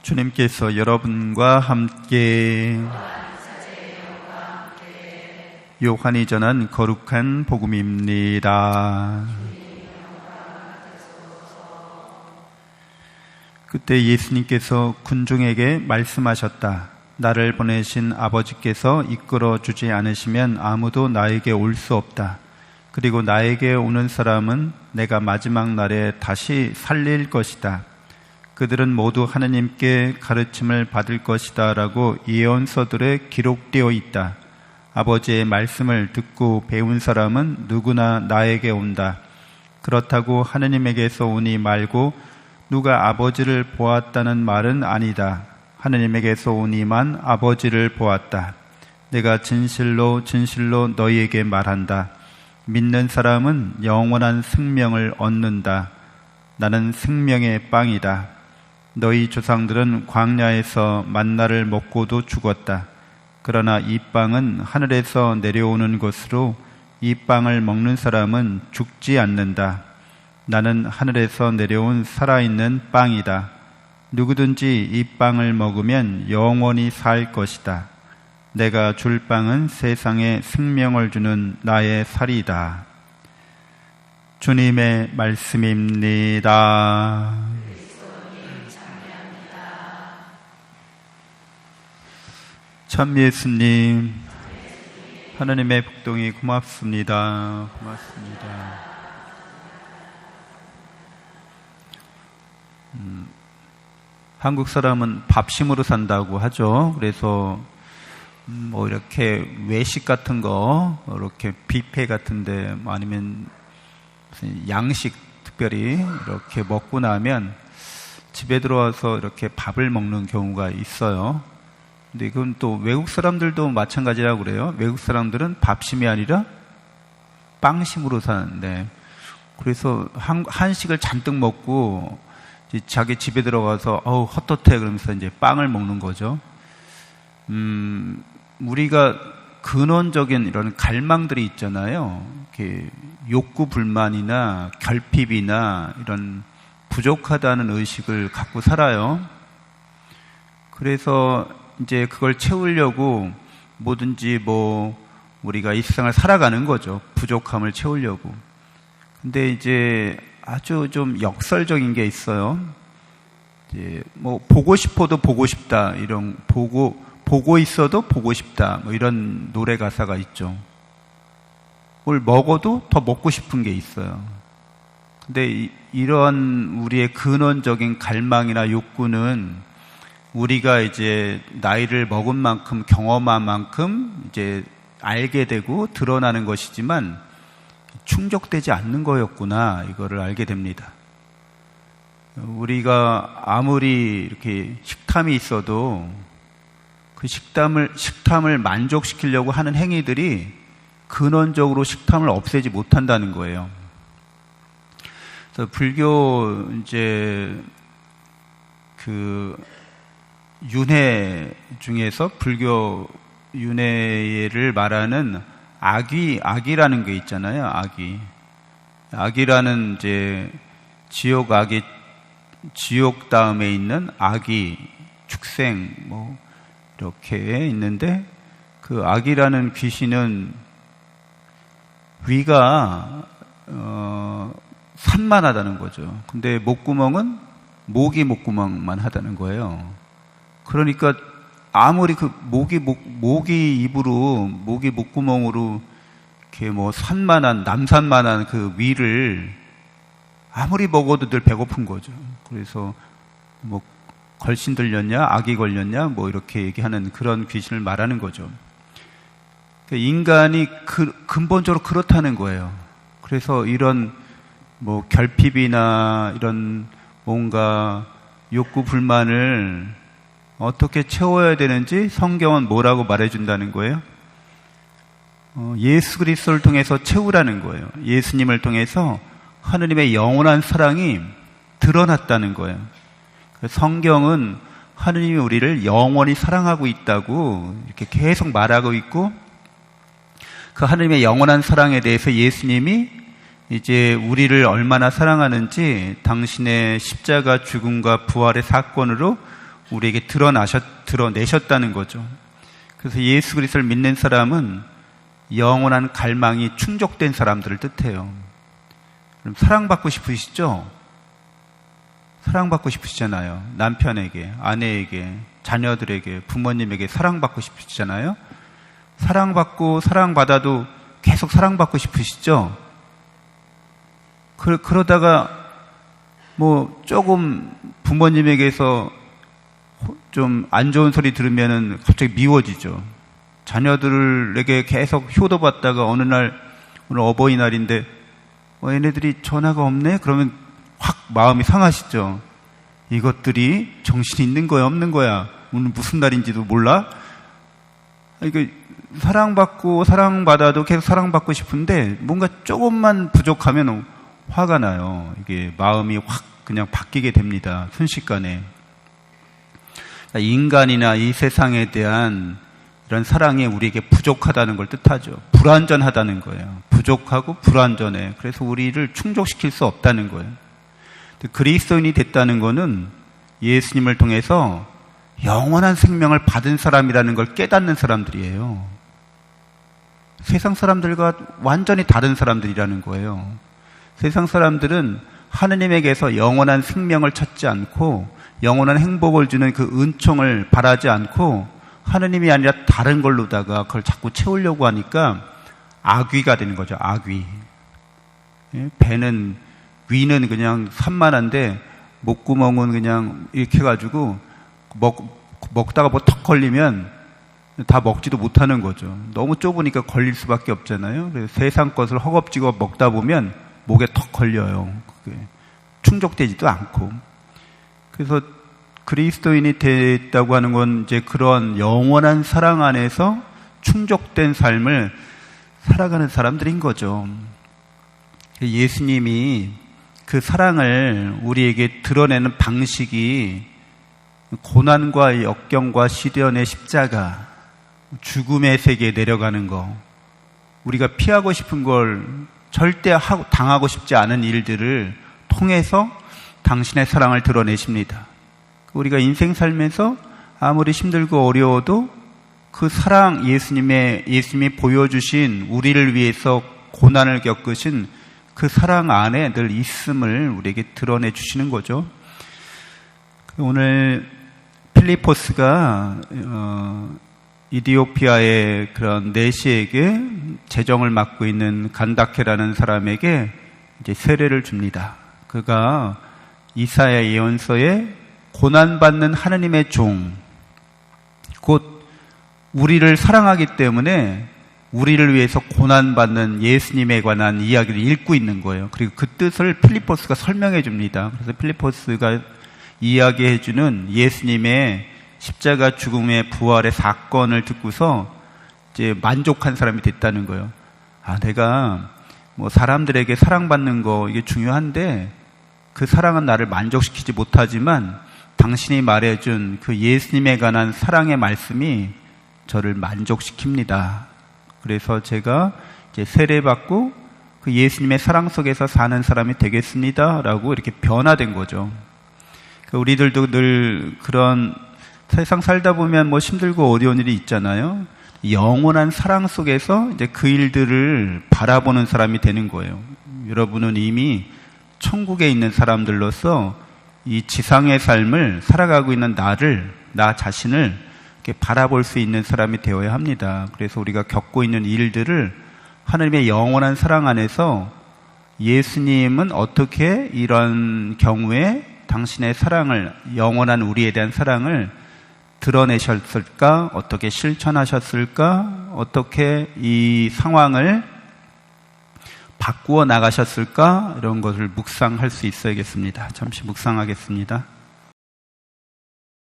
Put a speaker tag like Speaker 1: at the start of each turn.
Speaker 1: 주님께서 여러분과 함께 요한이 전한 거룩한 복음입니다. 그때 예수님께서 군중에게 말씀하셨다. 나를 보내신 아버지께서 이끌어 주지 않으시면 아무도 나에게 올 수 없다. 그리고 나에게 오는 사람은 내가 마지막 날에 다시 살릴 것이다. 그들은 모두 하느님께 가르침을 받을 것이다 라고 예언서들에 기록되어 있다. 아버지의 말씀을 듣고 배운 사람은 누구나 나에게 온다. 그렇다고 하느님에게서 오니 말고 누가 아버지를 보았다는 말은 아니다. 하느님에게서 오니만 아버지를 보았다. 내가 진실로 진실로 너희에게 말한다. 믿는 사람은 영원한 생명을 얻는다. 나는 생명의 빵이다. 너희 조상들은 광야에서 만나를 먹고도 죽었다. 그러나 이 빵은 하늘에서 내려오는 것으로 이 빵을 먹는 사람은 죽지 않는다. 나는 하늘에서 내려온 살아있는 빵이다. 누구든지 이 빵을 먹으면 영원히 살 것이다. 내가 줄 빵은 세상에 생명을 주는 나의 살이다. 주님의 말씀입니다. 참 예수님, 하나님의 복동이 고맙습니다. 고맙습니다. 한국 사람은 밥심으로 산다고 하죠. 그래서 뭐 이렇게 외식 같은 거, 이렇게 뷔페 같은데, 아니면 무슨 양식 특별히 이렇게 먹고 나면 집에 들어와서 이렇게 밥을 먹는 경우가 있어요. 근데 그건 또 외국 사람들도 마찬가지라고 그래요. 외국 사람들은 밥심이 아니라 빵심으로 사는데, 그래서 한식을 잔뜩 먹고 자기 집에 들어가서 헛헛해 그러면서 이제 빵을 먹는 거죠. 우리가 근원적인 이런 갈망들이 있잖아요. 이렇게 욕구 불만이나 결핍이나 이런 부족하다는 의식을 갖고 살아요. 그래서 이제 그걸 채우려고 뭐든지 우리가 이 세상을 살아가는 거죠. 부족함을 채우려고. 근데 이제 아주 좀 역설적인 게 있어요. 이제 보고 싶어도 보고 싶다. 이런 보고 있어도 보고 싶다. 이런 노래 가사가 있죠. 뭘 먹어도 더 먹고 싶은 게 있어요. 근데 이런 우리의 근원적인 갈망이나 욕구는 우리가 이제 나이를 먹은 만큼 경험한 만큼 이제 알게 되고 드러나는 것이지만 충족되지 않는 거였구나, 이거를 알게 됩니다. 우리가 아무리 이렇게 식탐이 있어도 그 식탐을 만족시키려고 하는 행위들이 근원적으로 식탐을 없애지 못한다는 거예요. 그래서 불교 이제 윤회 중에서 불교 윤회를 말하는 악이라는 게 있잖아요. 악이라는 이제 지옥 다음에 있는 악이 축생 이렇게 있는데, 그 악이라는 귀신은 위가 산만하다는 거죠. 근데 목구멍은 모기 목구멍만 하다는 거예요. 그러니까 아무리 그 모기 목구멍으로 이렇게 남산만한 그 위를 아무리 먹어도 늘 배고픈 거죠. 그래서 걸신 들렸냐, 악이 걸렸냐, 이렇게 얘기하는 그런 귀신을 말하는 거죠. 그러니까 인간이 근본적으로 그렇다는 거예요. 그래서 이런 결핍이나 이런 뭔가 욕구 불만을 어떻게 채워야 되는지 성경은 뭐라고 말해준다는 거예요? 예수 그리스도를 통해서 채우라는 거예요. 예수님을 통해서 하느님의 영원한 사랑이 드러났다는 거예요. 성경은 하느님이 우리를 영원히 사랑하고 있다고 이렇게 계속 말하고 있고, 그 하느님의 영원한 사랑에 대해서 예수님이 이제 우리를 얼마나 사랑하는지 당신의 십자가 죽음과 부활의 사건으로 우리에게 드러내셨다는 거죠. 그래서 예수 그리스도를 믿는 사람은 영원한 갈망이 충족된 사람들을 뜻해요. 그럼 사랑받고 싶으시죠? 사랑받고 싶으시잖아요. 남편에게, 아내에게, 자녀들에게, 부모님에게 사랑받고 싶으시잖아요. 사랑받고 사랑받아도 계속 사랑받고 싶으시죠? 그러다가 뭐 조금 부모님에게서 좀 안 좋은 소리 들으면은 갑자기 미워지죠. 자녀들에게 계속 효도받다가 어느 날, 오늘 어버이날인데 얘네들이 전화가 없네? 그러면 확 마음이 상하시죠. 이것들이 정신이 있는 거야 없는 거야? 오늘 무슨 날인지도 몰라? 이거 사랑받고 사랑받아도 계속 사랑받고 싶은데 뭔가 조금만 부족하면 화가 나요. 이게 마음이 확 그냥 바뀌게 됩니다. 순식간에. 인간이나 이 세상에 대한 이런 사랑이 우리에게 부족하다는 걸 뜻하죠. 불완전하다는 거예요. 부족하고 불완전해. 그래서 우리를 충족시킬 수 없다는 거예요. 그리스도인이 됐다는 거는 예수님을 통해서 영원한 생명을 받은 사람이라는 걸 깨닫는 사람들이에요. 세상 사람들과 완전히 다른 사람들이라는 거예요. 세상 사람들은 하느님에게서 영원한 생명을 찾지 않고 영원한 행복을 주는 그 은총을 바라지 않고 하느님이 아니라 다른 걸로다가 그걸 자꾸 채우려고 하니까 악귀가 되는 거죠. 악귀. 배는, 위는 그냥 산만한데 목구멍은 그냥 이렇게 해가지고 먹다가 뭐 턱 걸리면 다 먹지도 못하는 거죠. 너무 좁으니까 걸릴 수밖에 없잖아요. 그래서 세상 것을 허겁지겁 먹다 보면 목에 턱 걸려요. 그게 충족되지도 않고. 그래서 그리스도인이 됐다고 하는 건 이제 그런 영원한 사랑 안에서 충족된 삶을 살아가는 사람들인 거죠. 예수님이 그 사랑을 우리에게 드러내는 방식이 고난과 역경과 시련의 십자가, 죽음의 세계에 내려가는 거, 우리가 피하고 싶은 걸 절대 당하고 싶지 않은 일들을 통해서 당신의 사랑을 드러내십니다. 우리가 인생 살면서 아무리 힘들고 어려워도 그 사랑, 예수님이 보여주신 우리를 위해서 고난을 겪으신 그 사랑 안에 늘 있음을 우리에게 드러내 주시는 거죠. 오늘 필리포스가 이디오피아의 그런 내시에게 재정을 맡고 있는 간다케라는 사람에게 이제 세례를 줍니다. 그가 이사야 예언서에 고난받는 하느님의 종, 곧 우리를 사랑하기 때문에 우리를 위해서 고난받는 예수님에 관한 이야기를 읽고 있는 거예요. 그리고 그 뜻을 필리포스가 설명해 줍니다. 그래서 필리포스가 이야기해 주는 예수님의 십자가 죽음의 부활의 사건을 듣고서 이제 만족한 사람이 됐다는 거예요. 내가 뭐 사람들에게 사랑받는 거 이게 중요한데 그 사랑은 나를 만족시키지 못하지만 당신이 말해준 그 예수님에 관한 사랑의 말씀이 저를 만족시킵니다. 그래서 제가 이제 세례받고 그 예수님의 사랑 속에서 사는 사람이 되겠습니다. 라고 이렇게 변화된 거죠. 우리들도 늘 그런 세상 살다 보면 뭐 힘들고 어려운 일이 있잖아요. 영원한 사랑 속에서 이제 그 일들을 바라보는 사람이 되는 거예요. 여러분은 이미 천국에 있는 사람들로서 이 지상의 삶을 살아가고 있는 나 자신을 이렇게 바라볼 수 있는 사람이 되어야 합니다. 그래서 우리가 겪고 있는 일들을 하나님의 영원한 사랑 안에서 예수님은 어떻게 이런 경우에 당신의 사랑을, 영원한 우리에 대한 사랑을 드러내셨을까? 어떻게 실천하셨을까? 어떻게 이 상황을 바꾸어 나가셨을까? 이런 것을 묵상할 수 있어야겠습니다. 잠시 묵상하겠습니다.